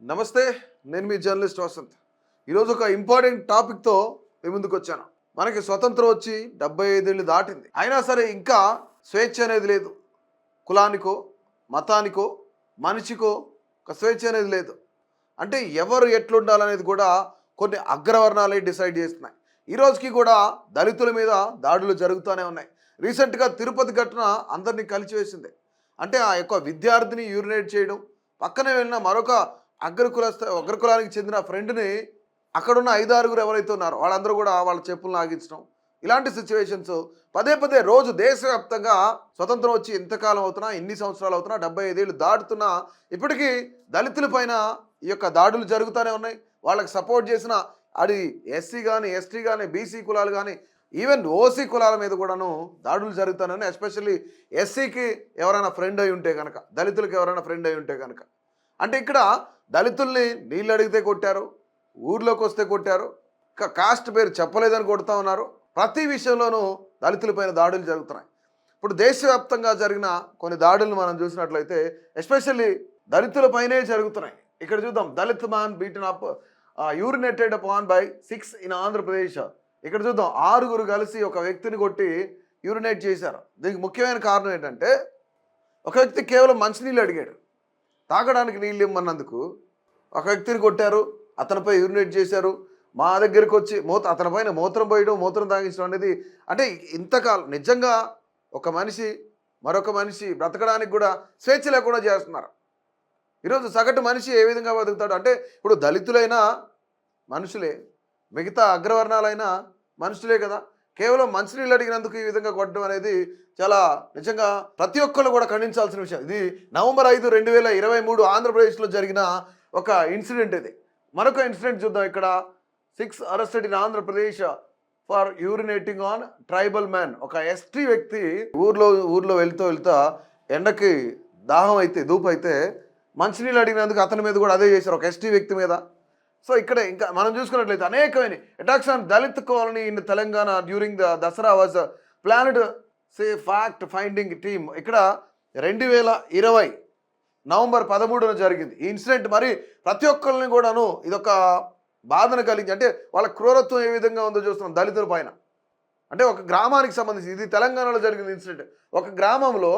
నమస్తే. నేను మీ జర్నలిస్ట్ వసంత్. ఈరోజు ఒక ఇంపార్టెంట్ టాపిక్తో మీ ముందుకు వచ్చాను. మనకి స్వతంత్రం వచ్చి 75 ఏళ్ళు దాటింది. అయినా సరే ఇంకా స్వేచ్ఛ అనేది లేదు. కులానికో, మతానికో, మనిషికో ఒక స్వేచ్ఛ అనేది లేదు. అంటే ఎవరు ఎట్లుండాలనేది కూడా కొన్ని అగ్రవర్ణాలే డిసైడ్ చేస్తున్నాయి. ఈ రోజుకి కూడా దళితుల మీద దాడులు జరుగుతూనే ఉన్నాయి. రీసెంట్గా తిరుపతి ఘటన అందరినీ కలిచివేసింది. అంటే ఆ యొక్క విద్యార్థిని యూరినేట్ చేయడం, పక్కనే వెళ్ళిన మరొక అగ్రకులానికి చెందిన ఫ్రెండ్ని అక్కడున్న 5-6 ఎవరైతే ఉన్నారో వాళ్ళందరూ కూడా వాళ్ళ చెప్పులు లాగించడం, ఇలాంటి సిచ్యువేషన్స్ పదే పదే రోజు దేశవ్యాప్తంగా స్వతంత్రం వచ్చి ఎంతకాలం అవుతున్నా, ఎన్ని సంవత్సరాలు అవుతున్నా, 75 ఏళ్ళు దాటుతున్నా ఇప్పటికీ దళితుల పైన ఈ యొక్క దాడులు జరుగుతూనే ఉన్నాయి. వాళ్ళకి సపోర్ట్ చేసిన అది ఎస్సీ కానీ, ఎస్టీ కానీ, బీసీ కులాలు కానీ, ఈవెన్ ఓసీ కులాల మీద కూడాను దాడులు జరుగుతానని, ఎస్పెషల్లీ ఎస్సీకి ఎవరైనా ఫ్రెండ్ అయి ఉంటే కనుక, దళితులకు ఎవరైనా ఫ్రెండ్ అయి ఉంటే కనుక. అంటే ఇక్కడ దళితుల్ని నీళ్ళు అడిగితే కొట్టారు, ఊర్లోకి వస్తే కొట్టారు, కాస్ట్ పేరు చెప్పలేదని కొడుతూ ఉన్నారు. ప్రతి విషయంలోనూ దళితులపైన దాడులు జరుగుతున్నాయి. ఇప్పుడు దేశవ్యాప్తంగా జరిగిన కొన్ని దాడులను మనం చూసినట్లయితే ఎస్పెషల్లీ దళితులపైనే జరుగుతున్నాయి. ఇక్కడ చూద్దాం, Dalit man beaten up urinated upon by 6 in Andhra Pradesh. ఇక్కడ చూద్దాం, 6 కలిసి ఒక వ్యక్తిని కొట్టి యూరినేట్ చేశారు. దీనికి ముఖ్యమైన కారణం ఏంటంటే, ఒక వ్యక్తి కేవలం మంచినీళ్ళు అడిగాడు, తాగడానికి నీళ్ళు ఇమ్మన్నందుకు ఒక వ్యక్తిని కొట్టారు, అతనిపై యూరినేట్ చేశారు. మా దగ్గరికి వచ్చి అతని పైన మూత్రం పోయడం, మూత్రం తాగించడం అనేది, అంటే ఇంతకాలం నిజంగా ఒక మనిషి మరొక మనిషి బ్రతకడానికి కూడా స్వేచ్ఛ లేకుండా చేస్తున్నారు. ఈరోజు సగటు మనిషి ఏ విధంగా బతుకుతాడు అంటే, ఇప్పుడు దళితులైనా మనుషులే, మిగతా అగ్రవర్ణాలైనా మనుషులే కదా. కేవలం మంచినీళ్ళు అడిగినందుకు ఈ విధంగా కొట్టడం అనేది చాలా నిజంగా ప్రతి ఒక్కళ్ళు కూడా ఖండించాల్సిన విషయం. ఇది నవంబర్ 5, 2023 ఆంధ్రప్రదేశ్లో జరిగిన ఒక ఇన్సిడెంట్. ఇది మరొక ఇన్సిడెంట్ చూద్దాం. ఇక్కడ 6 arrested in Andhra Pradesh for urinating on tribal man. ఒక ఎస్టీ వ్యక్తి ఊర్లో వెళ్తా ఎండకి దాహం అయితే ధూపు అయితే మంచినీళ్ళు అడిగినందుకు అతని మీద కూడా అదే చేశారు, ఒక ఎస్టీ వ్యక్తి మీద. సో ఇక్కడ ఇంకా మనం చూసుకున్నట్లయితే అనేకమైన attacks on Dalit colony in Telangana during the Dasara was planned say fact finding team. ఇక్కడ 2020 నవంబర్ 13న జరిగింది ఈ ఇన్సిడెంట్. మరి ప్రతి ఒక్కరిని కూడాను ఇదొక బాధను కలిగి, అంటే వాళ్ళ క్రూరత్వం ఏ విధంగా ఉందో చూస్తున్నాం దళితుల పైన. అంటే ఒక గ్రామానికి సంబంధించి ఇది తెలంగాణలో జరిగిన ఇన్సిడెంట్. ఒక గ్రామంలో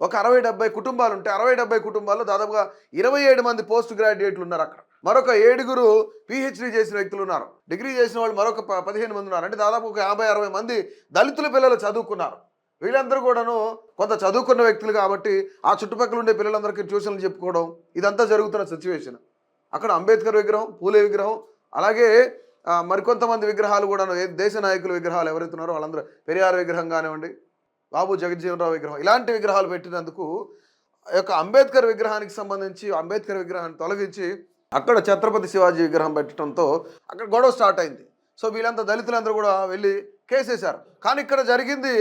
ఒక 60-70 కుటుంబాలు ఉంటే 60-70 కుటుంబాల్లో దాదాపుగా 27 మంది పోస్ట్ గ్రాడ్యుయేట్లు ఉన్నారు అక్కడ. మరొక 7 PhD చేసిన వ్యక్తులు ఉన్నారు. డిగ్రీ చేసిన వాళ్ళు మరొక 15 మంది ఉన్నారు. అంటే దాదాపు ఒక 50-60 మంది దళితుల పిల్లలు చదువుకున్నారు. వీళ్ళందరూ కూడాను కొంత చదువుకున్న వ్యక్తులు కాబట్టి ఆ చుట్టుపక్కల ఉండే పిల్లలందరికీ ట్యూషన్లు చెప్పుకోవడం, ఇదంతా జరుగుతున్న సిచ్యువేషన్. అక్కడ అంబేద్కర్ విగ్రహం, పూలే విగ్రహం, అలాగే మరికొంతమంది విగ్రహాలు కూడాను, దేశ నాయకుల విగ్రహాలు ఎవరైతే ఉన్నారో వాళ్ళందరూ, పెరియార్ విగ్రహం కానివ్వండి, బాబు జగజ్జీవనరావు విగ్రహం, ఇలాంటి విగ్రహాలు పెట్టినందుకు యొక్క అంబేద్కర్ విగ్రహానికి సంబంధించి అంబేద్కర్ విగ్రహాన్ని తొలగించి అక్కడ ఛత్రపతి శివాజీ విగ్రహం పెట్టడంతో అక్కడ గొడవ స్టార్ట్ అయింది. సో వీళ్ళంతా దళితులందరూ కూడా వెళ్ళి కేసేశారు. కానీ ఇక్కడ జరిగింది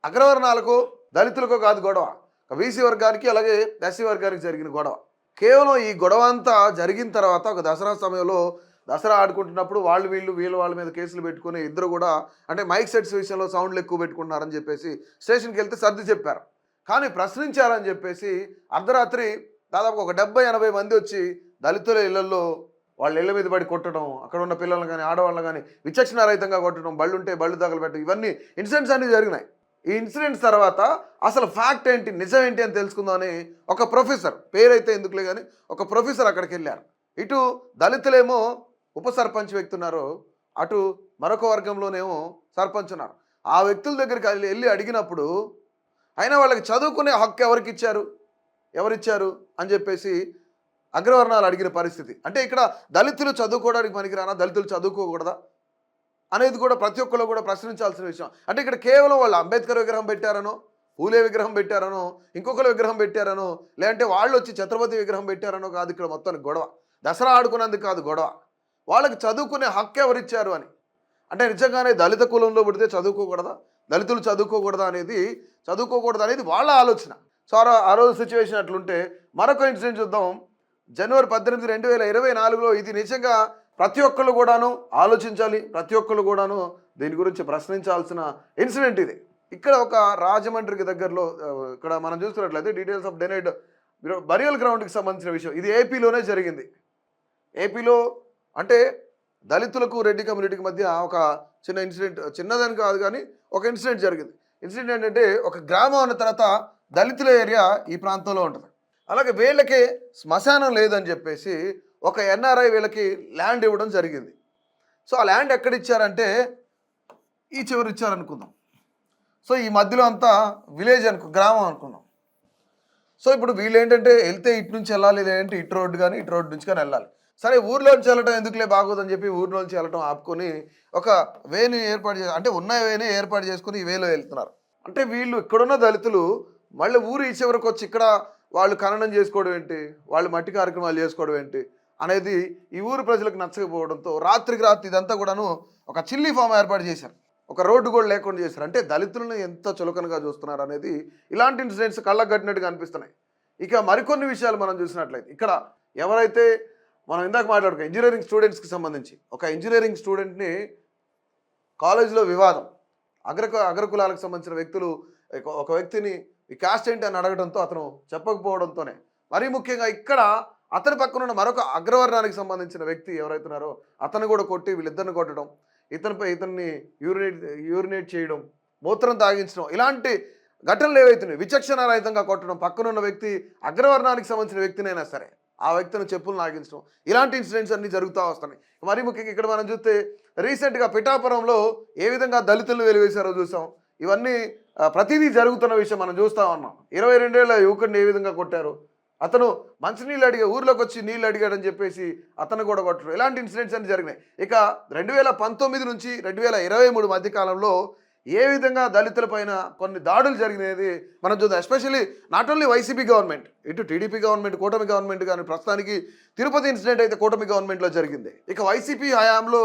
అగ్రవర్ణాలకు దళితులకు కాదు గొడవ, బీసీ వర్గానికి అలాగే ఎస్సీ వర్గానికి జరిగిన గొడవ. కేవలం ఈ గొడవ అంతా జరిగిన తర్వాత ఒక దసరా సమయంలో దసరా ఆడుకుంటున్నప్పుడు వాళ్ళ మీద కేసులు పెట్టుకుని ఇద్దరు కూడా, అంటే మైక్ సెట్స్ విషయంలో సౌండ్లు ఎక్కువ పెట్టుకుంటున్నారని చెప్పేసి స్టేషన్కి వెళ్తే సర్ది చెప్పారు. కానీ ప్రశ్నించారని చెప్పేసి అర్ధరాత్రి దాదాపు ఒక 70-80 మంది వచ్చి దళితుల ఇళ్లలో వాళ్ళ ఇళ్ల మీద పడి కొట్టడం, అక్కడ ఉన్న పిల్లలను కానీ ఆడవాళ్ళని కానీ విచక్షణారహితంగా కొట్టడం, బళ్ళు ఉంటే బళ్ళు తగలబెట్టడం, ఇవన్నీ ఇన్సిడెంట్స్ అన్నీ జరిగినాయి. ఈ ఇన్సిడెంట్స్ తర్వాత అసలు ఫ్యాక్ట్ ఏంటి, నిజం ఏంటి అని తెలుసుకుందామని ఒక ప్రొఫెసర్, పేరైతే ఎందుకులే కానీ ఒక ప్రొఫెసర్ అక్కడికి వెళ్ళారు. ఇటు దళితులేమో ఉప సర్పంచ్ వ్యక్తి ఉన్నారు, అటు మరొక వర్గంలోనేమో సర్పంచ్ ఉన్నారు. ఆ వ్యక్తుల దగ్గరికి వెళ్ళి అడిగినప్పుడు అయినా వాళ్ళకి చదువుకునే హక్కు ఎవరిచ్చారు అని చెప్పేసి అగ్రవర్ణాలు అడిగిన పరిస్థితి. అంటే ఇక్కడ దళితులు చదువుకోవడానికి పనికిరానా, దళితులు చదువుకోకూడదా అనేది కూడా ప్రతి ఒక్కరు కూడా ప్రశ్నించాల్సిన విషయం. అంటే ఇక్కడ కేవలం వాళ్ళు అంబేద్కర్ విగ్రహం పెట్టారనో, పూలే విగ్రహం పెట్టారనో, ఇంకొకరు విగ్రహం పెట్టారనో, లేదంటే వాళ్ళు వచ్చి ఛత్రపతి విగ్రహం పెట్టారనో కాదు ఇక్కడ మొత్తానికి గొడవ. దసరా ఆడుకున్నందుకు కాదు గొడవ, వాళ్ళకి చదువుకునే హక్కు ఎవరిచ్చారు అని. అంటే నిజంగానే దళిత కులంలో పుడితే చదువుకోకూడదా, దళితులు చదువుకోకూడదా అనేది వాళ్ళ ఆలోచన. సో ఆ రోజు సిచ్యువేషన్ అట్లుంటే మరొక ఇన్సిడెంట్ చూద్దాం. జనవరి 18, 2024లో ఇది నిజంగా ప్రతి ఒక్కళ్ళు కూడాను ఆలోచించాలి, ప్రతి ఒక్కళ్ళు కూడాను దీని గురించి ప్రశ్నించాల్సిన ఇన్సిడెంట్ ఇది. ఇక్కడ ఒక రాజమండ్రికి దగ్గరలో ఇక్కడ మనం చూస్తున్నట్లయితే డీటెయిల్స్ ఆఫ్ డెనైడ్ బరియల్ గ్రౌండ్కి సంబంధించిన విషయం. ఇది ఏపీలోనే జరిగింది. ఏపీలో అంటే దళితులకు రెడ్డి కమ్యూనిటీకి మధ్య ఒక చిన్న ఇన్సిడెంట్, చిన్నదని కాదు కానీ ఒక ఇన్సిడెంట్ జరిగింది. ఇన్సిడెంట్ ఏంటంటే, ఒక గ్రామం అన్న తర్వాత దళితుల ఏరియా ఈ ప్రాంతంలో ఉంటుంది. అలాగే వీళ్ళకి శ్మశానం లేదని చెప్పేసి ఒక ఎన్ఆర్ఐ వీళ్ళకి ల్యాండ్ ఇవ్వడం జరిగింది. సో ఆ ల్యాండ్ ఎక్కడ ఇచ్చారంటే ఈ చివరి ఇచ్చారనుకుందాం. సో ఈ మధ్యలో అంతా విలేజ్ గ్రామం అనుకుందాం. సో ఇప్పుడు వీళ్ళు ఏంటంటే వెళ్తే ఇటు నుంచి వెళ్ళాలి, లేదంటే ఇటు రోడ్డు కానీ ఇటు రోడ్డు నుంచి కానీ వెళ్ళాలి. సరే ఊర్లోంచి వెళ్ళటం ఎందుకులే బాగోదని చెప్పి ఊర్లోంచి వెళ్ళటం ఆపుకొని ఒక వేని ఏర్పాటు చేసి, అంటే ఉన్న వేని ఏర్పాటు చేసుకుని ఈ వేలో వెళ్తున్నారు. అంటే వీళ్ళు ఇక్కడున్న దళితులు మళ్ళీ ఊరు ఈ చివరికి వచ్చి ఇక్కడ వాళ్ళు ఖననం చేసుకోవడం ఏంటి, వాళ్ళు మట్టి కార్యక్రమాలు చేసుకోవడం ఏంటి అనేది ఈ ఊరు ప్రజలకు నచ్చకపోవడంతో రాత్రికి రాత్రి ఇదంతా కూడాను ఒక చిల్లీ ఫామ్ ఏర్పాటు చేశారు. ఒక రోడ్డు కూడా లేకుండా చేశారు. అంటే దళితులను ఎంత చులకనగా చూస్తున్నారు అనేది ఇలాంటి ఇన్సిడెంట్స్ కళ్ళకు కట్టినట్టుగా అనిపిస్తున్నాయి. ఇక మరికొన్ని విషయాలు మనం చూసినట్లయితే, ఇక్కడ ఎవరైతే మనం ఇందాక మాట్లాడుకో ఇంజనీరింగ్ స్టూడెంట్స్కి సంబంధించి ఒక ఇంజనీరింగ్ స్టూడెంట్ని కాలేజీలో వివాదం, అగ్రకులాలకు సంబంధించిన వ్యక్తులు ఒక వ్యక్తిని ఈ కాస్ట్ ఏంటి అని అడగడంతో అతను చెప్పకపోవడంతోనే, మరీ ముఖ్యంగా ఇక్కడ అతని పక్కన ఉన్న మరొక అగ్రవర్ణానికి సంబంధించిన వ్యక్తి ఎవరైతున్నారో అతను కూడా కొట్టి వీళ్ళిద్దరిని కొట్టడం, ఇతన్ని యూరినేట్ చేయడం, మూత్రం తాగించడం, ఇలాంటి ఘటనలు ఏవైతున్నాయి విచక్షణ రహితంగా కొట్టడం, పక్కనున్న వ్యక్తి అగ్రవర్ణానికి సంబంధించిన వ్యక్తినైనా సరే ఆ వ్యక్తిని చెప్పులు నాగించడం, ఇలాంటి ఇన్సిడెంట్స్ అన్నీ జరుగుతూ వస్తున్నాయి. మరీ ముఖ్యంగా ఇక్కడ మనం చూస్తే రీసెంట్గా పిఠాపురంలో ఏ విధంగా దళితులను వెలివేశారో చూసాం. ఇవన్నీ ప్రతిదీ జరుగుతున్న విషయం మనం చూస్తూ ఉన్నాం. 22 ఏళ్ల యువకుడిని ఏ విధంగా కొట్టారు, అతను మంచినీళ్ళు అడిగా ఊర్లోకి వచ్చి నీళ్ళు అడిగాడని చెప్పేసి అతను కూడా కొట్టరు, ఇలాంటి ఇన్సిడెంట్స్ అన్ని జరిగినాయి. ఇక 2019 నుంచి 2023 మధ్య కాలంలో ఏ విధంగా దళితులపైన కొన్ని దాడులు జరిగినది మనం చూద్దాం. Especially not only YCP government, ఇటు టీడీపీ గవర్నమెంట్, కూటమి గవర్నమెంట్ కానీ, ప్రస్తుతానికి తిరుపతి ఇన్సిడెంట్ అయితే కూటమి గవర్నమెంట్లో జరిగింది. ఇక వైసీపీ హయాంలో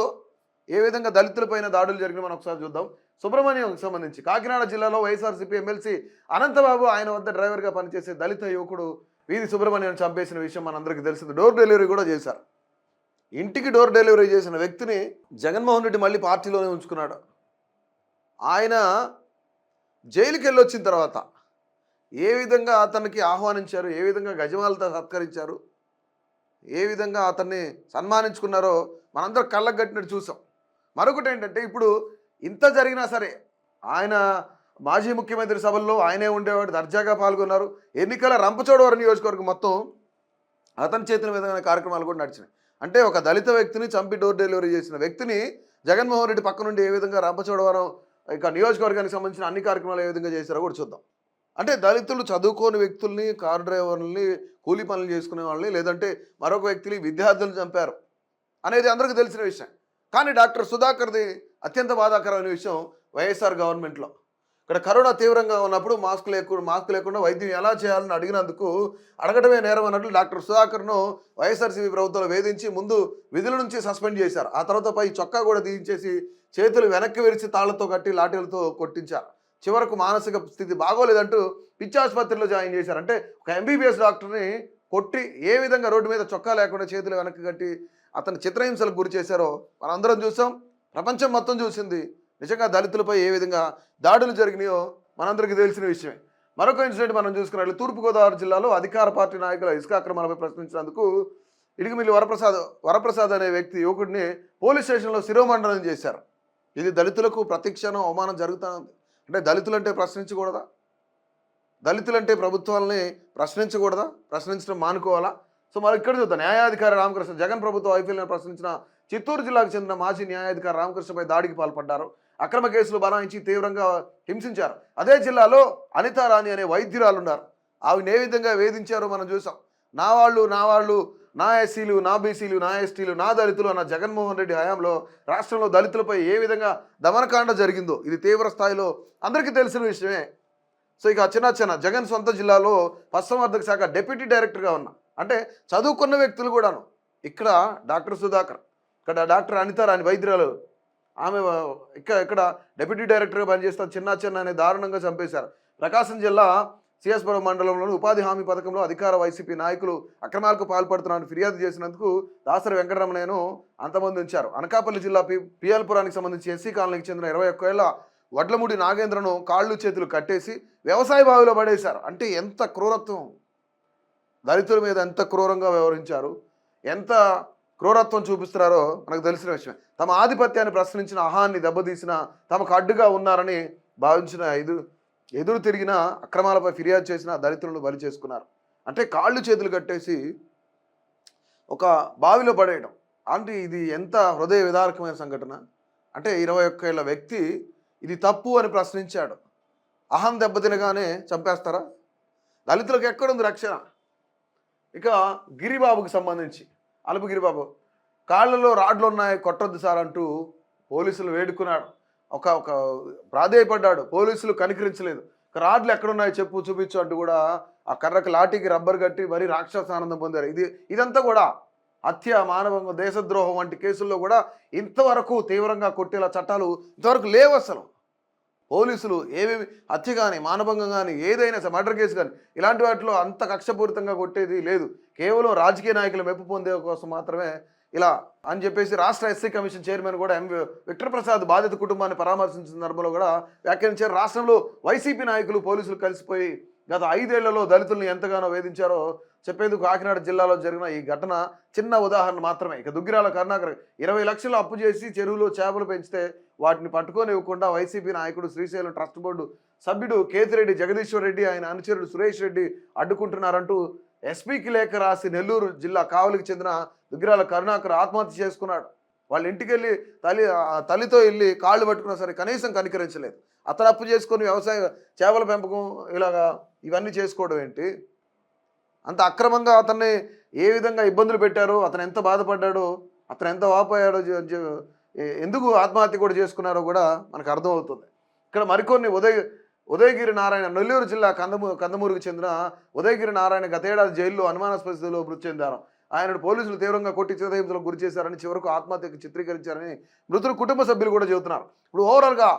ఏ విధంగా దళితులపైన దాడులు జరిగిన మనం ఒకసారి చూద్దాం. సుబ్రహ్మణ్యంకి సంబంధించి కాకినాడ జిల్లాలో వైఎస్ఆర్సీపీ ఎమ్మెల్సీ అనంతబాబు ఆయన వద్ద డ్రైవర్గా పనిచేసే దళిత యువకుడు వీధి సుబ్రహ్మణ్యం చంపేసిన విషయం మనందరికీ తెలిసింది. డోర్ డెలివరీ కూడా చేశారు. ఇంటికి డోర్ డెలివరీ చేసిన వ్యక్తిని జగన్మోహన్ రెడ్డి మళ్ళీ పార్టీలోనే ఉంచుకున్నాడు. ఆయన జైలుకి వెళ్ళొచ్చిన తర్వాత ఏ విధంగా అతనికి ఆహ్వానించారు, ఏ విధంగా గజమాలతో సత్కరించారు, ఏ విధంగా అతన్ని సన్మానించుకున్నారో మనందరం కళ్ళకు కట్టినట్టు చూసాం. మరొకటి ఏంటంటే, ఇప్పుడు ఇంత జరిగినా సరే ఆయన మాజీ ముఖ్యమంత్రి సభల్లో ఆయనే ఉండేవాడు, దర్జాగా పాల్గొన్నారు. ఎన్నికల రంపచోడవరం నియోజకవర్గం మొత్తం అతని చేతుల మీదమైన కార్యక్రమాలు కూడా నడిచినాయి. అంటే ఒక దళిత వ్యక్తిని చంపి డోర్ డెలివరీ చేసిన వ్యక్తిని జగన్మోహన్ రెడ్డి పక్క నుండి ఏ విధంగా రంపచోడవరం ఇక నియోజకవర్గానికి సంబంధించిన అన్ని కార్యక్రమాలు ఏ విధంగా చేశారో కూడా చూద్దాం. అంటే దళితులు చదువుకోని వ్యక్తుల్ని, కారు డ్రైవర్లని, కూలీ పనులు చేసుకునే వాళ్ళని, లేదంటే మరొక వ్యక్తిని, విద్యార్థులు చంపారు అనేది అందరికీ తెలిసిన విషయం. కానీ డాక్టర్ సుధాకర్ది అత్యంత బాధాకరమైన విషయం వైఎస్ఆర్ గవర్నమెంట్లో. ఇక్కడ కరోనా తీవ్రంగా ఉన్నప్పుడు మాస్క్ లేకుండా వైద్యం ఎలా చేయాలని అడిగినందుకు అడగడమే నేరం అన్నట్లు డాక్టర్ సుధాకర్ను వైఎస్ఆర్సీపీ ప్రభుత్వంలో వేధించి ముందు విధుల నుంచి సస్పెండ్ చేశారు. ఆ తర్వాత పై చొక్కా కూడా తీయించేసి చేతులు వెనక్కి విరిచి తాళ్లతో కట్టి లాఠీలతో కొట్టించారు. చివరకు మానసిక స్థితి బాగోలేదంటూ పిచ్చి ఆసుపత్రిలో జాయిన్ చేశారు. అంటే ఒక ఎంబీబీఎస్ డాక్టర్ని కొట్టి ఏ విధంగా రోడ్డు మీద చొక్కా లేకుండా చేతులు వెనక్కి కట్టి అతని చిత్రహింసలకు గురి చేశారో మనందరం చూసాం, ప్రపంచం మొత్తం చూసింది. నిజంగా దళితులపై ఏ విధంగా దాడులు జరిగినాయో మనందరికీ తెలిసిన విషయమే. మరొక ఇన్సిడెంట్ మనం చూసుకున్నట్లు తూర్పుగోదావరి జిల్లాలో అధికార పార్టీ నాయకుల ఇసుక అక్రమాలపై ప్రశ్నించినందుకు ఇడిగిమిల్లి వరప్రసాద్ అనే వ్యక్తి యువకుడిని పోలీస్ స్టేషన్లో శిరోమండనం చేశారు. ఇది దళితులకు ప్రతిక్షణం అవమానం జరుగుతూ ఉంది. అంటే దళితులంటే ప్రశ్నించకూడదా? దళితులంటే ప్రభుత్వాలని ప్రశ్నించకూడదా? ప్రశ్నించడం మానుకోవాలా? సో మరి ఇక్కడ చూద్దాం. న్యాయాధికారి రామకృష్ణ జగన్ ప్రభుత్వ వైఫల్యాన్ని ప్రశ్నించిన చిత్తూరు జిల్లాకు చెందిన మాజీ న్యాయాధికారి రామకృష్ణపై దాడికి పాల్పడ్డారు. అక్రమ కేసులు బనాయించి తీవ్రంగా హింసించారు. అదే జిల్లాలో అనితారాణి అనే వైద్యురాలున్నారు. ఆవిడ ఏ విధంగా వేధించారో మనం చూసాం. నా వాళ్ళు నా ఎస్సీలు, నా బీసీలు, నా ఎస్టీలు, నా దళితులు అన్న జగన్మోహన్ రెడ్డి హయాంలో రాష్ట్రంలో దళితులపై ఏ విధంగా దమనకాండ జరిగిందో ఇది తీవ్ర స్థాయిలో అందరికీ తెలిసిన విషయమే. సో ఇక చిన్న జగన్ సొంత జిల్లాలో పశుసంవర్ధక శాఖ డిప్యూటీ డైరెక్టర్గా ఉన్నా, అంటే చదువుకున్న వ్యక్తులు కూడాను. ఇక్కడ డాక్టర్ సుధాకర్, ఇక్కడ డాక్టర్ అనితారాణి వైద్యురాలు, ఆమె ఇక్కడ డిప్యూటీ డైరెక్టర్గా పనిచేస్తున్న చిన్న అనే దారుణంగా చంపేశారు. ప్రకాశం జిల్లా సిఎస్పురం మండలంలోని ఉపాధి హామీ పథకంలో అధికార వైసీపీ నాయకులు అక్రమాలకు పాల్పడుతున్నారని ఫిర్యాదు చేసినందుకు దాసరి వెంకటరమణయ్యను అంతమంది ఉంచారు. అనకాపల్లి జిల్లా పిఎల్పురానికి సంబంధించి ఎస్సీ కాలనీకి చెందిన 21 ఏళ్ల వడ్లముడి నాగేంద్రను కాళ్ళు చేతులు కట్టేసి వ్యవసాయ బావిలో పడేశారు. అంటే ఎంత క్రూరత్వం! దళితుల మీద ఎంత క్రూరంగా వ్యవహరించారు, ఎంత క్రూరత్వం చూపిస్తున్నారో మనకు తెలిసిన విషయమే. తమ ఆధిపత్యాన్ని ప్రశ్నించిన అహాన్ని దెబ్బతీసిన, తమకు అడ్డుగా ఉన్నారని భావించిన ఎదురు తిరిగిన, అక్రమాలపై ఫిర్యాదు చేసిన దళితులను బలి చేసుకున్నారు. అంటే కాళ్ళు చేతులు కట్టేసి ఒక బావిలో పడేయడం. అంటే ఇది ఎంత హృదయ విదారకమైన సంఘటన. అంటే 21 ఏళ్ల వ్యక్తి ఇది తప్పు అని ప్రశ్నించాడు. అహం దెబ్బతినగానే చంపేస్తారా? దళితులకు ఎక్కడుంది రక్షణ? ఇక గిరిబాబుకి సంబంధించి, అలుపు గిరిబాబు కాళ్ళలో రాడ్లు ఉన్నాయి, కొట్టొద్దు సార్ అంటూ పోలీసులు వేడుకున్నాడు. ఒక ప్రాధేయపడ్డాడు. పోలీసులు కనికరించలేదు. రాడ్లు ఎక్కడున్నాయో చెప్పు, చూపించు అంటూ కూడా ఆ కర్రకు లాఠీకి రబ్బర్ కట్టి మరీ రాక్షస ఆనందం పొందారు. ఇదంతా కూడా హత్య, మానవంగం, దేశద్రోహం వంటి కేసుల్లో కూడా ఇంతవరకు తీవ్రంగా కొట్టేలా చట్టాలు ఇంతవరకు లేవు అసలు. పోలీసులు ఏమేమి హత్య కానీ, మానభంగం కానీ, ఏదైనా మర్డర్ కేసు కానీ ఇలాంటి వాటిలో అంత కక్షపూరితంగా కొట్టేది లేదు. కేవలం రాజకీయ నాయకులు మెప్పు పొందే కోసం మాత్రమే ఇలా అని చెప్పేసి రాష్ట్ర ఎస్సీ కమిషన్ చైర్మన్ కూడా విక్టర్ ప్రసాద్ బాధిత కుటుంబాన్ని పరామర్శించిన సందర్భంలో కూడా వ్యాఖ్యానించారు. రాష్ట్రంలో వైసీపీ నాయకులు, పోలీసులు కలిసిపోయి గత 5 ఏళ్లలో దళితులను ఎంతగానో వేధించారో చెప్పేందుకు కాకినాడ జిల్లాలో జరిగిన ఈ ఘటన చిన్న ఉదాహరణ మాత్రమే. ఇక దుగ్గిరాల కరుణాకర్ 20 లక్షలు అప్పు చేసి చెరువులో చేపలు పెంచితే వాటిని పట్టుకొని ఇవ్వకుండా వైసీపీ నాయకుడు, శ్రీశైలం ట్రస్ట్ బోర్డు సభ్యుడు కేతిరెడ్డి జగదీశ్వర్ రెడ్డి, ఆయన అనుచరుడు సురేష్ రెడ్డి అడ్డుకుంటున్నారంటూ ఎస్పీకి లేఖ రాసి నెల్లూరు జిల్లా కావలికి చెందిన దుగ్గిరాల కరుణాకర్ ఆత్మహత్య చేసుకున్నాడు. వాళ్ళ ఇంటికి వెళ్ళి తల్లితో వెళ్ళి కాళ్ళు పట్టుకున్నా సరే కనీసం కనికరించలేదు. అతను అప్పు చేసుకొని వ్యవసాయ చేపల పెంపకం ఇలాగా ఇవన్నీ చేసుకోవడం ఏంటి? అంత అక్రమంగా అతన్ని ఏ విధంగా ఇబ్బందులు పెట్టారో, అతను ఎంత బాధపడ్డాడో, అతను ఎంత వాపోయాడో, ఎందుకు ఆత్మహత్య కూడా చేసుకున్నారో కూడా మనకు అర్థమవుతుంది. ఇక్కడ మరికొన్ని ఉదయగిరి నారాయణ, నెల్లూరు జిల్లా కందమూరుకు చెందిన ఉదయగిరి నారాయణ గతేడాది జైల్లో అనుమానాస్పద స్థితిలో మృతి చెందారు. ఆయనను పోలీసులు తీవ్రంగా కొట్టి చిత్రహింసలకు గురి చేశారని, చివరకు ఆత్మహత్యకు చిత్రీకరించారని మృతుల కుటుంబ సభ్యులు కూడా చెబుతున్నారు. ఇప్పుడు ఓవరాల్గా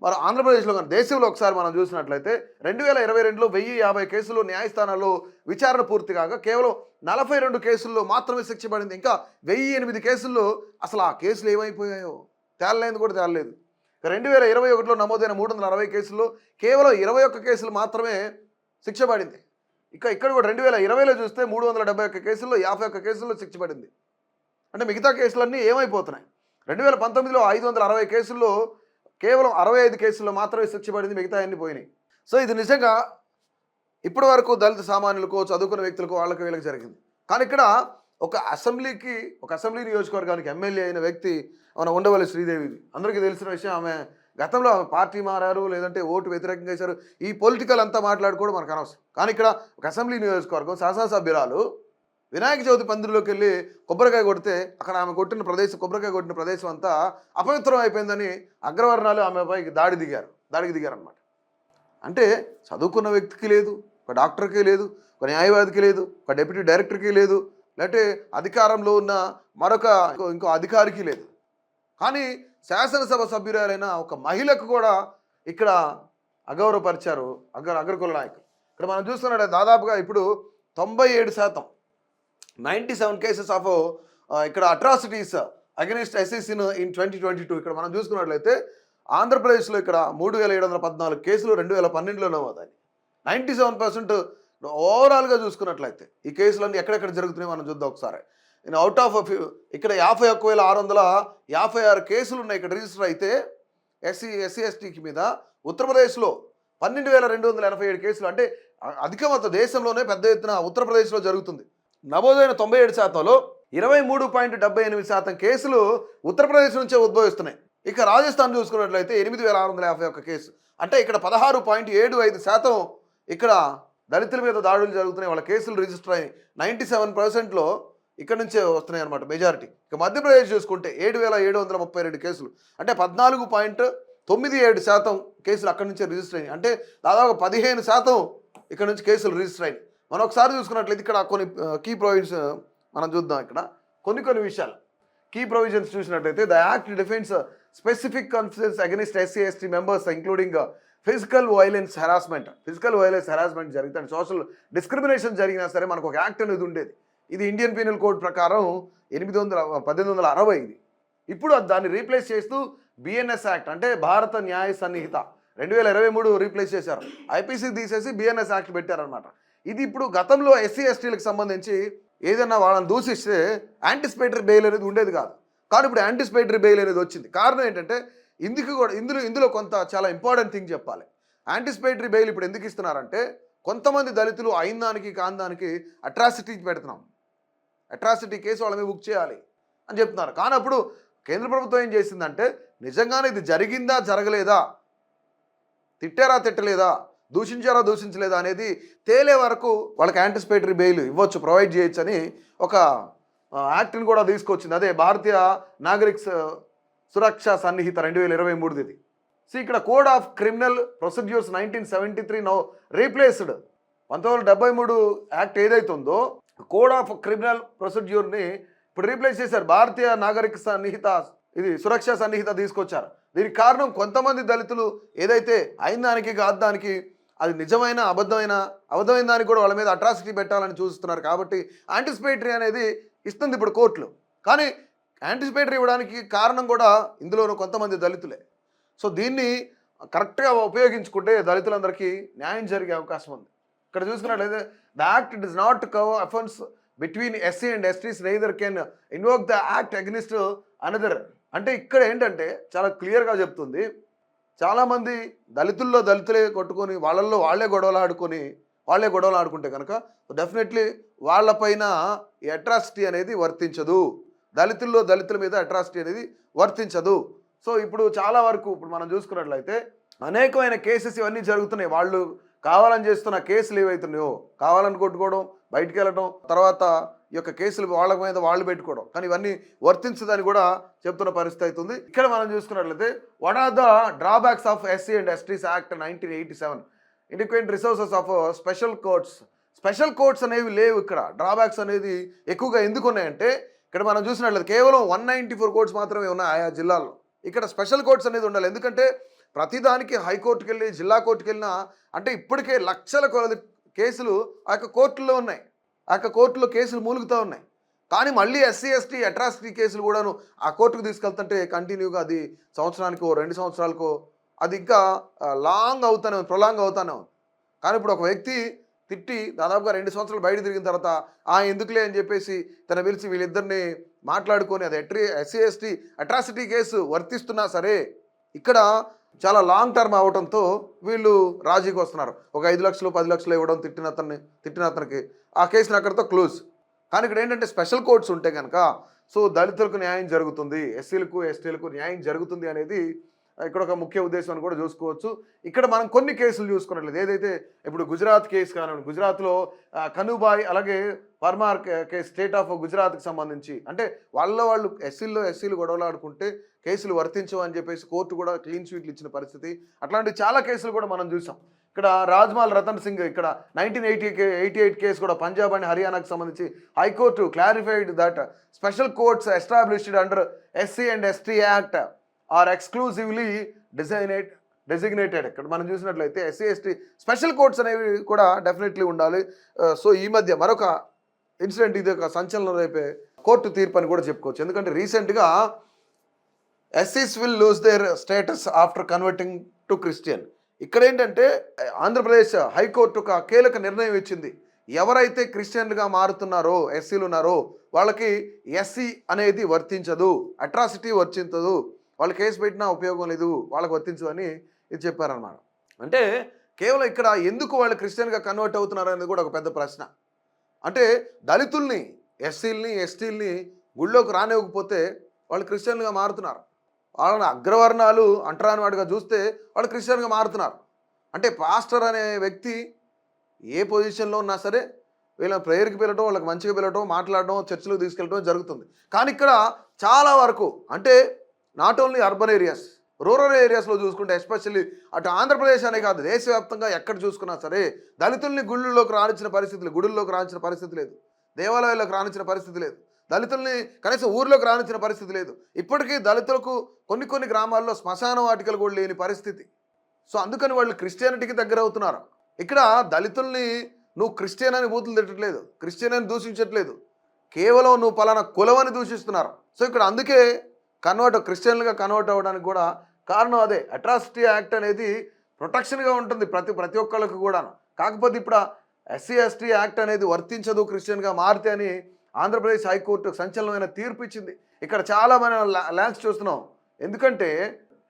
మరి ఆంధ్రప్రదేశ్లో కానీ దేశంలో ఒకసారి మనం చూసినట్లయితే 2022లో 1050 కేసుల్లో న్యాయస్థానాల్లో విచారణ పూర్తి కాగా కేవలం 42 కేసుల్లో మాత్రమే శిక్ష పడింది. ఇంకా 1008 కేసుల్లో అసలు ఆ కేసులు ఏమైపోయాయో తేలలేదు కూడా తేలలేదు. 2021లో నమోదైన 360 కేసుల్లో కేవలం 21 కేసులు మాత్రమే శిక్ష పడింది. ఇక్కడ కూడా 2020లో చూస్తే 371 కేసుల్లో 51 కేసుల్లో శిక్ష పడింది. అంటే మిగతా కేసులన్నీ ఏమైపోతున్నాయి? 2019లో 560 కేసుల్లో కేవలం 65 కేసుల్లో మాత్రమే శిక్ష పడింది, మిగతా అన్ని పోయినాయి. సో ఇది నిజంగా ఇప్పటి వరకు దళిత సామాన్యులకు, చదువుకున్న వ్యక్తులకు, వాళ్ళకి వీళ్ళకి జరిగింది. కానీ ఇక్కడ ఒక అసెంబ్లీ నియోజకవర్గానికి ఎమ్మెల్యే అయిన వ్యక్తి మన ఉండవల్లి శ్రీదేవి, అందరికీ తెలిసిన విషయం. ఆమె గతంలో ఆమె పార్టీ మారారు, లేదంటే ఓటు వ్యతిరేకంగా చేశారు, ఈ పొలిటికల్ అంతా మాట్లాడుకోవడం మనకు అనవసరం. కానీ ఇక్కడ ఒక అసెంబ్లీ నియోజకవర్గం శాసనసభ్యురాలు వినాయక చవితి పందిరిలోకి వెళ్ళి కొబ్బరికాయ కొడితే అక్కడ ఆమె కొబ్బరికాయ కొట్టిన ప్రదేశం అంతా అపవిత్రం అయిపోయిందని అగ్రవర్ణాలు ఆమెపై దాడికి దిగారనమాట. అంటే చదువుకున్న వ్యక్తికి లేదు, ఒక డాక్టర్కి లేదు, ఒక న్యాయవాదికి లేదు, ఒక డెప్యూటీ డైరెక్టర్కి లేదు, లేదంటే అధికారంలో ఉన్న ఇంకో అధికారికి లేదు. కానీ శాసనసభ సభ్యురాలైన ఒక మహిళకు కూడా ఇక్కడ అగౌరవపరిచారు అగ్రకుల నాయకులు. ఇక్కడ మనం చూస్తున్నట్టు దాదాపుగా ఇప్పుడు 97%, 97 కేసెస్ ఆఫ్ ఇక్కడ అట్రాసిటీస్ అగెనిస్ట్ ఎస్సీస్ ఇన్ 2022. ఇక్కడ మనం చూసుకున్నట్లయితే ఆంధ్రప్రదేశ్లో ఇక్కడ 3714 కేసులు 2012లో నమోదాయి. 97% ఓవరాల్గా చూసుకున్నట్లయితే ఈ కేసులన్నీ ఎక్కడెక్కడ జరుగుతున్నాయి మనం చూద్దాం ఒకసారి. అవుట్ ఆఫ్ ఇక్కడ 51,656 కేసులు ఉన్నాయి ఇక్కడ రిజిస్టర్ అయితే ఎస్సీ ఎస్టీకి మీద. ఉత్తరప్రదేశ్లో 12,287 కేసులు, అంటే అధిక మొత్తం దేశంలోనే పెద్ద ఎత్తున ఉత్తరప్రదేశ్లో జరుగుతుంది. నమోదైన 97%లో 23.78% కేసులు ఉత్తరప్రదేశ్ నుంచే ఉద్భవిస్తున్నాయి. ఇక రాజస్థాన్ చూసుకున్నట్లయితే 8,651 కేసు, అంటే ఇక్కడ 16.75% ఇక్కడ దళితుల మీద దాడులు జరుగుతున్నాయి, వాళ్ళ కేసులు రిజిస్టర్ అయ్యి 97%లో ఇక్కడ నుంచే వస్తున్నాయి అన్నమాట మెజారిటీ. ఇక మధ్యప్రదేశ్ చూసుకుంటే 7,732 కేసులు, అంటే 14.97% కేసులు అక్కడి నుంచే రిజిస్టర్ అయ్యాయి. అంటే దాదాపు 15% ఇక్కడ నుంచి కేసులు రిజిస్టర్ అయ్యాయి. మనం ఒకసారి చూసుకున్నట్లయితే ఇక్కడ కొన్ని కీ ప్రొవిజన్స్ మనం చూద్దాం. ఇక్కడ కొన్ని విషయాలు కీ ప్రొవిజన్స్ చూసినట్లయితే the act defence specific concerns against SC ST members including physical violence harassment జరిగితే, సోషల్ డిస్క్రిమినేషన్ జరిగినా సరే మనకు ఒక యాక్ట్ అనేది ఉండేది. ఇది ఇండియన్ పీనల్ కోడ్ ప్రకారం 1860 ఇది. ఇప్పుడు దాన్ని రీప్లేస్ చేస్తూ బిఎన్ఎస్ యాక్ట్, అంటే భారత న్యాయ సన్నిహిత 2023 రీప్లేస్ చేశారు. ఐపీసీ తీసేసి బిఎన్ఎస్ యాక్ట్ పెట్టారనమాట. ఇది ఇప్పుడు గతంలో ఎస్సీ ఎస్టీలకు సంబంధించి ఏదైనా వాళ్ళని దూషిస్తే యాంటిసిపేటరీ బెయిల్ అనేది ఉండేది కాదు. కానీ ఇప్పుడు యాంటిసిపేటరీ బెయిల్ అనేది వచ్చింది. కారణం ఏంటంటే ఇందులో కొంత చాలా ఇంపార్టెంట్ థింగ్ చెప్పాలి. యాంటిసిపేటరీ బెయిల్ ఇప్పుడు ఎందుకు ఇస్తున్నారంటే కొంతమంది దళితులు అయిన దానికి కాని దానికి అట్రాసిటీ పెడుతున్నాం, అట్రాసిటీ కేసు వాళ్ళ మీద బుక్ చేయాలి అని చెప్తున్నారు. కానీ అప్పుడు కేంద్ర ప్రభుత్వం ఏం చేసిందంటే నిజంగానే ఇది జరిగిందా జరగలేదా, తిట్టారా తిట్టలేదా, దూషించారా దూషించలేదా అనేది తేలే వరకు వాళ్ళకి యాంటిసిపేటరీ బెయిల్ ఇవ్వచ్చు, ప్రొవైడ్ చేయొచ్చు అని ఒక యాక్ట్ని కూడా తీసుకొచ్చింది. అదే భారతీయ నాగరిక సురక్షా సన్నిహిత 2023ది. సో ఇక్కడ code of criminal procedures 1973 now replaced. 1973 act ఏదైతుందో కోడ్ ఆఫ్ క్రిమినల్ ప్రొసీడ్యూర్ని ఇప్పుడు రీప్లేస్ చేశారు. భారతీయ నాగరిక సన్నిహిత ఇది సురక్షా సన్నిహిత తీసుకొచ్చారు. దీనికి కారణం కొంతమంది దళితులు ఏదైతే అయిన దానికి కాదు దానికి అది నిజమైన అబద్ధమైన దానికి కూడా వాళ్ళ మీద అట్రాసిటీ పెట్టాలని చూస్తున్నారు. కాబట్టి యాంటిసిపేటరీ అనేది ఇస్తుంది ఇప్పుడు కోర్టులు. కానీ యాంటిసిపేటరీ ఇవ్వడానికి కారణం కూడా ఇందులోనూ కొంతమంది దళితులే. సో దీన్ని కరెక్ట్గా ఉపయోగించుకుంటే దళితులందరికీ న్యాయం జరిగే అవకాశం ఉంది. ఇక్కడ చూసుకున్నట్లయితే the act does not cover offence between SC and ఎస్టీస్ neither can invoke the act against another. అంటే ఇక్కడ ఏంటంటే చాలా క్లియర్గా చెప్తుంది, చాలామంది దళితుల్లో దళితులే కొట్టుకొని వాళ్ళల్లో వాళ్ళే గొడవలు ఆడుకుంటే కనుక డెఫినెట్లీ వాళ్ళపైన ఈ అట్రాసిటీ అనేది వర్తించదు, దళితుల మీద అట్రాసిటీ అనేది వర్తించదు. సో ఇప్పుడు చాలా వరకు ఇప్పుడు మనం చూసుకున్నట్లయితే అనేకమైన కేసెస్ ఇవన్నీ జరుగుతున్నాయి. వాళ్ళు కావాలని చేస్తున్న కేసులు ఏవైతున్నాయో కావాలని కొట్టుకోవడం, బయటికి వెళ్ళడం, తర్వాత ఈ యొక్క కేసులు వాళ్ళ మీద వాళ్ళు పెట్టుకోవడం, కానీ ఇవన్నీ వర్తించదని కూడా చెప్తున్న పరిస్థితి అవుతుంది. ఇక్కడ మనం చూసుకున్నట్లయితే what are the drawbacks of SC and STs act 1987 inadequate resources of special courts అనేవి లేవు. ఇక్కడ డ్రాబ్యాక్స్ అనేది ఎక్కువగా ఎందుకు ఉన్నాయంటే ఇక్కడ మనం చూసినట్లయితే కేవలం 194 కోర్ట్స్ మాత్రమే ఉన్నాయి ఆయా జిల్లాల్లో. ఇక్కడ స్పెషల్ కోర్ట్స్ అనేది ఉండాలి. ఎందుకంటే ప్రతిదానికి హైకోర్టుకి వెళ్ళి జిల్లా కోర్టుకి వెళ్ళినా అంటే ఇప్పటికే లక్షల కొలది కేసులు ఆ యొక్క కోర్టుల్లో ఉన్నాయి, ఆ యొక్క కోర్టులో కేసులు మూలుగుతూ ఉన్నాయి. కానీ మళ్ళీ ఎస్సీ ఎస్టీ అట్రాసిటీ కేసులు కూడాను ఆ కోర్టుకు తీసుకెళ్తుంటే కంటిన్యూగా అది సంవత్సరానికో 2 సంవత్సరాలకో అది ఇంకా ప్రొలాంగ్ అవుతానే ఉంది. కానీ ఇప్పుడు ఒక వ్యక్తి తిట్టి దాదాపుగా 2 సంవత్సరాలు బయట తిరిగిన తర్వాత ఎందుకులే అని చెప్పేసి తన పిలిచి వీళ్ళిద్దరిని మాట్లాడుకొని అది ఎస్సీ ఎస్టీ అట్రాసిటీ కేసు వర్తిస్తున్నా సరే ఇక్కడ చాలా లాంగ్ టర్మ్ అవడంతో వీళ్ళు రాజీకి వస్తున్నారు. ఒక 5 లక్షలు 10 లక్షలు ఇవ్వడం తిట్టిన అతనికి ఆ కేసుని అక్కడితో క్లోజ్. కానీ ఇక్కడ ఏంటంటే స్పెషల్ కోర్ట్స్ ఉంటే కనుక సో దళితులకు న్యాయం జరుగుతుంది, ఎస్సీలకు ఎస్టీలకు న్యాయం జరుగుతుంది అనేది ఇక్కడ ఒక ముఖ్య ఉద్దేశం అని కూడా చూసుకోవచ్చు. ఇక్కడ మనం కొన్ని కేసులు చూసుకున్నట్లేదు. ఏదైతే ఇప్పుడు గుజరాత్ కేసు కానివ్వండి, గుజరాత్లో కనుబాయ్ అలాగే పర్మార్ కేసు స్టేట్ ఆఫ్ గుజరాత్కి సంబంధించి అంటే వాళ్ళు ఎస్సీలు గొడవలు ఆడుకుంటే కేసులు వర్తించవు అని చెప్పేసి కోర్టు కూడా క్లీన్ స్వీట్లు ఇచ్చిన పరిస్థితి. అట్లాంటి చాలా కేసులు కూడా మనం చూసాం. ఇక్కడ రాజ్మాల్ రతన్ సింగ్ ఇక్కడ 1988 కేసు కూడా పంజాబ్ అండ్ హర్యానాకు సంబంధించి high court clarified that special courts established under SC and ST act are exclusively designated. ఇక్కడ మనం చూసినట్లయితే ఎస్సీ ఎస్టీ స్పెషల్ కోర్ట్స్ అనేవి కూడా డెఫినెట్లీ ఉండాలి. సో ఈ మధ్య మరొక ఇన్సిడెంట్, ఇది ఒక సంచలనం రేపే కోర్టు తీర్పు అని కూడా చెప్పుకోవచ్చు. ఎందుకంటే రీసెంట్గా ఎస్సీస్ will lose their status after converting to Christian. ఇక్కడ ఏంటంటే ఆంధ్రప్రదేశ్ హైకోర్టు ఒక కీలక నిర్ణయం ఇచ్చింది. ఎవరైతే క్రిస్టియన్లుగా మారుతున్నారో ఎస్సీలు ఉన్నారో వాళ్ళకి ఎస్సీ అనేది వర్తించదు, అట్రాసిటీ వర్తించదు, వాళ్ళు కేసు పెట్టినా ఉపయోగం లేదు, వాళ్ళకి వర్తించదు అని ఇది చెప్పారన్నమాట. అంటే కేవలం ఇక్కడ ఎందుకు వాళ్ళు క్రిస్టియన్గా కన్వర్ట్ అవుతున్నారు అనేది కూడా ఒక పెద్ద ప్రశ్న. అంటే దళితుల్ని ఎస్సీలని ఎస్టీలని గుళ్ళోకి రానివ్వకపోతే వాళ్ళు క్రిస్టియన్గా మారుతున్నారు. వాళ్ళని అగ్రవర్ణాలు అంటరాని వాడిగా చూస్తే వాళ్ళు క్రిస్టియన్గా మారుతున్నారు. అంటే పాస్టర్ అనే వ్యక్తి ఏ పొజిషన్లో ఉన్నా సరే వీళ్ళని ప్రేయర్కి పిలవటం, వాళ్ళకి మంచిగా పిలవటం, మాట్లాడడం, చర్చిలకు తీసుకెళ్ళడం జరుగుతుంది. కానీ ఇక్కడ చాలా వరకు అంటే not only urban areas, rural ఏరియాస్లో చూసుకుంటే ఎస్పెషల్లీ అటు ఆంధ్రప్రదేశ్ అనే కాదు దేశవ్యాప్తంగా ఎక్కడ చూసుకున్నా సరే దళితుల్ని గుళ్ళలోకి రానిచ్చిన పరిస్థితి లేదు, దేవాలయాల్లోకి రానిచ్చిన పరిస్థితి లేదు, దళితుల్ని కనీసం ఊర్లోకి రానిచ్చిన పరిస్థితి లేదు. ఇప్పటికీ దళితులకు కొన్ని గ్రామాల్లో శ్మశాన వాటికలు కూడా లేని పరిస్థితి. సో అందుకని వాళ్ళు క్రిస్టియానిటీకి దగ్గర అవుతున్నారు. ఇక్కడ దళితుల్ని నువ్వు క్రిస్టియన్ అని బూతులు తిట్టట్లేదు, క్రిస్టియన్ అని దూషించట్లేదు, కేవలం నువ్వు పలానా కులమని దూషిస్తున్నారు. సో ఇక్కడ అందుకే క్రిస్టియన్లుగా కన్వర్ట్ అవ్వడానికి కూడా కారణం అదే. అట్రాసిటీ యాక్ట్ అనేది ప్రొటెక్షన్గా ఉంటుంది ప్రతి ఒక్కళ్ళకి కూడా. కాకపోతే ఇప్పుడు ఎస్సీ ఎస్టీ యాక్ట్ అనేది వర్తించదు క్రిస్టియన్గా మారితే అని ఆంధ్రప్రదేశ్ హైకోర్టు సంచలనమైన తీర్పు ఇచ్చింది. ఇక్కడ చాలా మనం ల్యాండ్స్ చూస్తున్నాం. ఎందుకంటే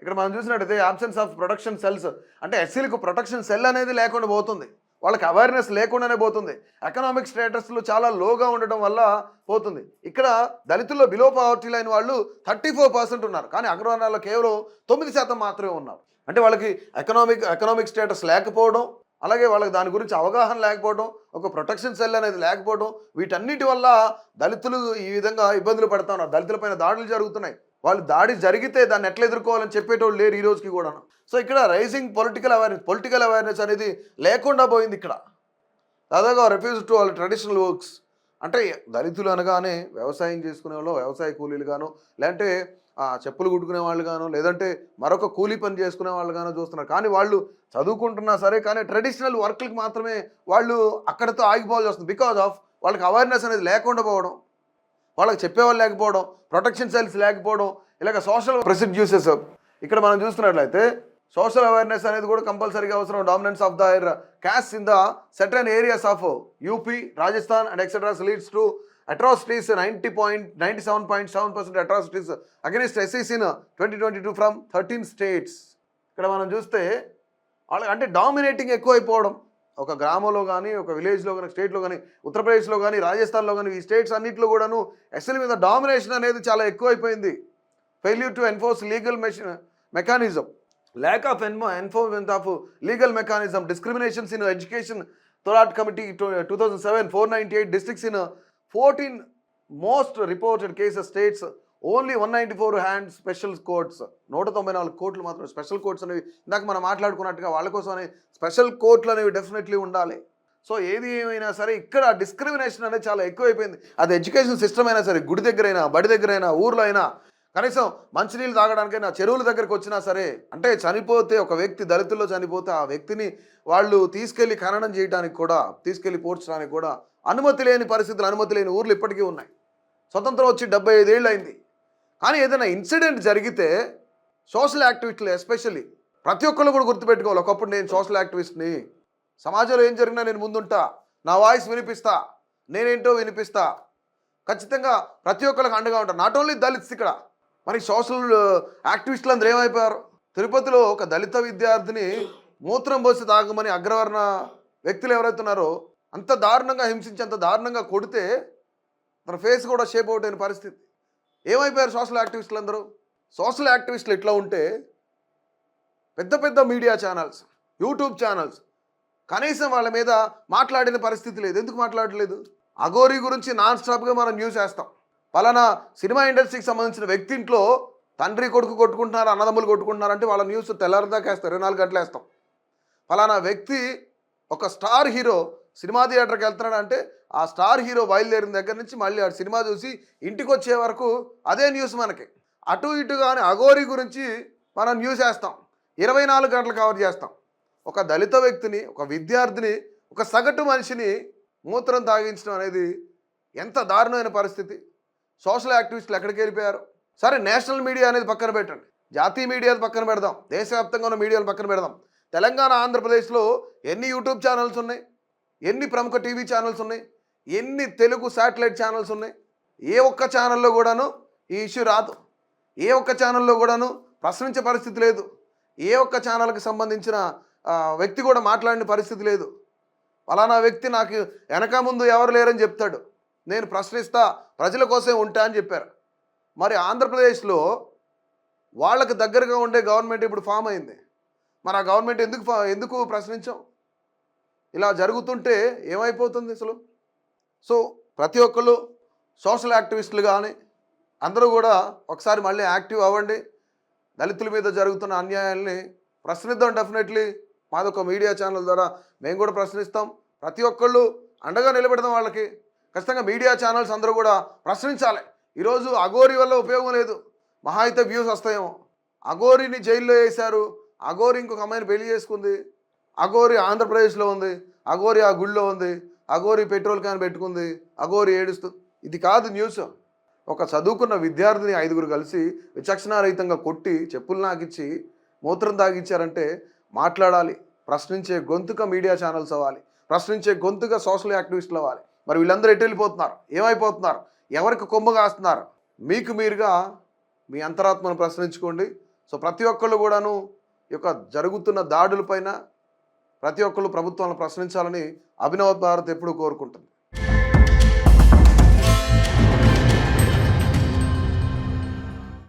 ఇక్కడ మనం చూసినట్టయితే అబ్సెన్స్ ఆఫ్ ప్రొటెక్షన్ సెల్స్, అంటే ఎస్సీలకు ప్రొటెక్షన్ సెల్ అనేది లేకుండా పోతుంది, వాళ్ళకి అవేర్నెస్ లేకుండానే పోతుంది. ఎకనామిక్ స్టేటస్లు చాలా లోగా ఉండడం వల్ల పోతుంది. ఇక్కడ దళితుల్లో బిలో పావర్టీ లైన్ వాళ్ళు 34% ఉన్నారు, కానీ అగ్రవర్ణాల్లో కేవలం 9% మాత్రమే ఉన్నారు. అంటే వాళ్ళకి ఎకనామిక్ స్టేటస్ లేకపోవడం, అలాగే వాళ్ళకి దాని గురించి అవగాహన లేకపోవడం, ఒక ప్రొటెక్షన్ సెల్ అనేది లేకపోవడం, వీటన్నిటి వల్ల దళితులు ఈ విధంగా ఇబ్బందులు పడుతూ ఉన్నారు. దళితులపైన దాడులు జరుగుతున్నాయి. వాళ్ళు దాడి జరిగితే దాన్ని ఎట్లా ఎదుర్కోవాలని చెప్పేటోళ్ళు లేరు ఈ రోజుకి కూడాను. సో ఇక్కడ రైజింగ్ పొలిటికల్ అవేర్నెస్ అనేది లేకుండా పోయింది. ఇక్కడ దాదాగా రిఫ్యూజ్ టు వాళ్ళ ట్రెడిషనల్ వర్క్స్, అంటే దళితులు అనగానే వ్యవసాయం చేసుకునే వాళ్ళు, వ్యవసాయ కూలీలు గాను, లేదంటే చెప్పులు కుట్టుకునే వాళ్ళు గాను, లేదంటే మరొక కూలీ పని చేసుకునే వాళ్ళు గాను చూస్తున్నారు. కానీ వాళ్ళు చదువుకుంటున్నా సరే, కానీ ట్రెడిషనల్ వర్క్లకి మాత్రమే వాళ్ళు అక్కడితో ఆగిపోవాల్సి వస్తుంది. బికాజ్ ఆఫ్ వాళ్ళకి అవేర్నెస్ అనేది లేకుండా పోవడం, వాళ్ళకి చెప్పేవాళ్ళు లేకపోవడం, ప్రొటెక్షన్ సెల్స్ లేకపోవడం, ఇలాగ సోషల్ ప్రొసీడ్యూసెస్. ఇక్కడ మనం చూస్తున్నట్లయితే సోషల్ అవేర్నెస్ అనేది కూడా కంపల్సరీగా అవసరం. Dominance of their caste in the certain areas of UP, Rajasthan and etc. leads to atrocities, 97.7% atrocities against SCs in 2022 from 13 states. ఇక్కడ మనం చూస్తే వాళ్ళకి అంటే డామినేటింగ్ ఎక్కువైపోవడం, ఒక గ్రామంలో కానీ, ఒక విలేజ్లో కానీ, స్టేట్లో కానీ, ఉత్తరప్రదేశ్లో కానీ, రాజస్థాన్లో కానీ, ఈ స్టేట్స్ అన్నింటిలో కూడాను ఎస్ఎల్ మీద డామినేషన్ అనేది చాలా ఎక్కువైపోయింది. Failure to enforce legal mechanism, lack of enforcement of legal mechanism, discriminations in education. Thorat Committee 2007, 498 districts in 14 most reported cases states only 194 hand special courts. 194 కోర్టులు మాత్రం స్పెషల్ కోర్ట్స్ అనేవి ఇందాక మనం మాట్లాడుకున్నట్టుగా వాళ్ళ కోసం అనే స్పెషల్ కోర్టులు అనేవి డెఫినెట్లీ ఉండాలి. సో ఏది ఏమైనా సరే ఇక్కడ డిస్క్రిమినేషన్ అనేది చాలా ఎక్కువైపోయింది. అది ఎడ్యుకేషన్ సిస్టమ్ అయినా సరే, గుడి దగ్గరైనా, బడి దగ్గరైనా, ఊర్లో అయినా, కనీసం మంచినీళ్ళు తాగడానికైనా చెరువుల దగ్గరికి వచ్చినా సరే, అంటే చనిపోతే ఒక వ్యక్తి దళితుల్లో చనిపోతే ఆ వ్యక్తిని వాళ్ళు తీసుకెళ్ళి ఖననం చేయడానికి కూడా, తీసుకెళ్ళి పోడ్చడానికి కూడా అనుమతి లేని పరిస్థితులు, అనుమతి లేని ఊర్లు ఇప్పటికీ ఉన్నాయి. స్వతంత్రం వచ్చి 75 ఏళ్ళు అయింది. కానీ ఏదైనా ఇన్సిడెంట్ జరిగితే సోషల్ యాక్టివిస్టులు ఎస్పెషల్లీ ప్రతి ఒక్కళ్ళు కూడా గుర్తుపెట్టుకోవాలి, ఒకప్పుడు నేను సోషల్ యాక్టివిస్ట్ని, సమాజంలో ఏం జరిగినా నేను ముందుంటా, నా వాయిస్ వినిపిస్తా, నేనేంటో వినిపిస్తా, ఖచ్చితంగా ప్రతి ఒక్కరికి అండగా ఉంటాను. నాట్ ఓన్లీ దళిత్స్, ఇక్కడ మరి సోషల్ యాక్టివిస్టులు అందరూ ఏమైపోయారు. తిరుపతిలో ఒక దళిత విద్యార్థిని మూత్రం పోసి తాగమని అగ్రవర్ణ వ్యక్తులు ఎవరైతే ఉన్నారో అంత దారుణంగా హింసించి, అంత దారుణంగా కొడితే తన ఫేస్ కూడా షేప్ అవుట్ అయిన పరిస్థితి. ఏమైపోయారు సోషల్ యాక్టివిస్టులు అందరూ? సోషల్ యాక్టివిస్టులు ఎట్లా ఉంటే పెద్ద పెద్ద మీడియా ఛానల్స్, యూట్యూబ్ ఛానల్స్ కనీసం వాళ్ళ మీద మాట్లాడిన పరిస్థితి లేదు. ఎందుకు మాట్లాడలేదు? అఘోరీ గురించి నాన్ స్టాప్గా మనం న్యూస్ వేస్తాం. పలానా సినిమా ఇండస్ట్రీకి సంబంధించిన వ్యక్తి ఇంట్లో తండ్రి కొడుకు కొట్టుకుంటున్నారు, అన్నదమ్ములు కొట్టుకుంటున్నారు అంటే వాళ్ళ న్యూస్ తెల్లారిదాకా వేస్తాం, 24 గంటలు వేస్తాం. పలానా వ్యక్తి ఒక స్టార్ హీరో సినిమా థియేటర్కి వెళ్తున్నాడు అంటే ఆ స్టార్ హీరో బయలుదేరిన దగ్గర నుంచి మళ్ళీ ఆ సినిమా చూసి ఇంటికి వచ్చే వరకు అదే న్యూస్ మనకి. అటు ఇటుగానే అఘోరీ గురించి మనం న్యూస్ వేస్తాం, 24 గంటలు కవర్ చేస్తాం. ఒక దళిత వ్యక్తిని, ఒక విద్యార్థిని, ఒక సగటు మనిషిని మూత్రం తాగించడం అనేది ఎంత దారుణమైన పరిస్థితి. సోషల్ యాక్టివిస్టులు ఎక్కడికి వెళ్ళిపోయారు? సరే, నేషనల్ మీడియా అనేది పక్కన పెట్టండి, జాతీయ మీడియాలు పక్కన పెడదాం, దేశవ్యాప్తంగా ఉన్న మీడియాలు పక్కన పెడదాం. తెలంగాణ, ఆంధ్రప్రదేశ్లో ఎన్ని యూట్యూబ్ ఛానల్స్ ఉన్నాయి, ఎన్ని ప్రముఖ టీవీ ఛానల్స్ ఉన్నాయి, ఎన్ని తెలుగు శాటిలైట్ ఛానల్స్ ఉన్నాయి. ఏ ఒక్క ఛానల్లో కూడాను ఈ ఇష్యూ రాదు. ఏ ఒక్క ఛానల్లో కూడాను ప్రశ్నించే పరిస్థితి లేదు. ఏ ఒక్క ఛానల్కి సంబంధించిన వ్యక్తి కూడా మాట్లాడిన పరిస్థితి లేదు. ఫలానా వ్యక్తి నాకు వెనక ముందు ఎవరు లేరని చెప్తాడు, నేను ప్రశ్నిస్తా, ప్రజల కోసం ఉంటా అని చెప్పారు. మరి ఆంధ్రప్రదేశ్లో వాళ్ళకు దగ్గరగా ఉండే గవర్నమెంట్ ఇప్పుడు ఫామ్ అయింది. మరి ఆ గవర్నమెంట్ ఎందుకు ప్రశ్నించాం? ఇలా జరుగుతుంటే ఏమైపోతుంది అసలు? సో ప్రతి ఒక్కళ్ళు సోషల్ యాక్టివిస్టులు కానీ అందరూ కూడా ఒకసారి మళ్ళీ యాక్టివ్ అవ్వండి. దళితుల మీద జరుగుతున్న అన్యాయాల్ని ప్రశ్నిద్దాం. డెఫినెట్లీ మాదొక మీడియా ఛానల్ ద్వారా మేము కూడా ప్రశ్నిస్తాం. ప్రతి ఒక్కళ్ళు అండగా నిలబెడదాం వాళ్ళకి. ఖచ్చితంగా మీడియా ఛానల్స్ అందరూ కూడా ప్రశ్నించాలి. ఈరోజు అఘోరీ వల్ల ఉపయోగం లేదు, మహా అయితే వ్యూస్ వస్తాయేమో. అఘోరీని జైల్లో వేశారు, అఘోరీ ఇంకొక అమ్మాయిని పెళ్లి చేసుకుంది, అఘోరీ ఆంధ్రప్రదేశ్లో ఉంది, అఘోరీ ఆ గుళ్ళో ఉంది, అఘోరీ పెట్రోల్ క్యాన్ పెట్టుకుంది, అఘోరీ ఏడుస్తుంది. ఇది కాదు న్యూస్. ఒక చదువుకున్న విద్యార్థిని 5గురు కలిసి విచక్షణారహితంగా కొట్టి చెప్పులు నాకిచ్చి మూత్రం తాగిచ్చారంటే మాట్లాడాలి, ప్రశ్నించే గొంతుక మీడియా ఛానల్స్ అవ్వాలి. ప్రశ్నించే గొంతుగా సోషల్ యాక్టివిస్టులు అవ్వాలి. మరి వీళ్ళందరూ ఎటు వెళ్ళిపోతున్నారు, ఏమైపోతున్నారు, ఎవరికి కొమ్ము కాస్తున్నారు? మీకు మీరుగా మీ అంతరాత్మను ప్రశ్నించుకోండి. సో ప్రతి ఒక్కళ్ళు కూడాను ఈ యొక్క జరుగుతున్న దాడులపైన ప్రతి ఒక్కళ్ళు ప్రభుత్వాలను ప్రశ్నించాలని అభినవ్ భారత్ ఎప్పుడూ కోరుకుంటుంది.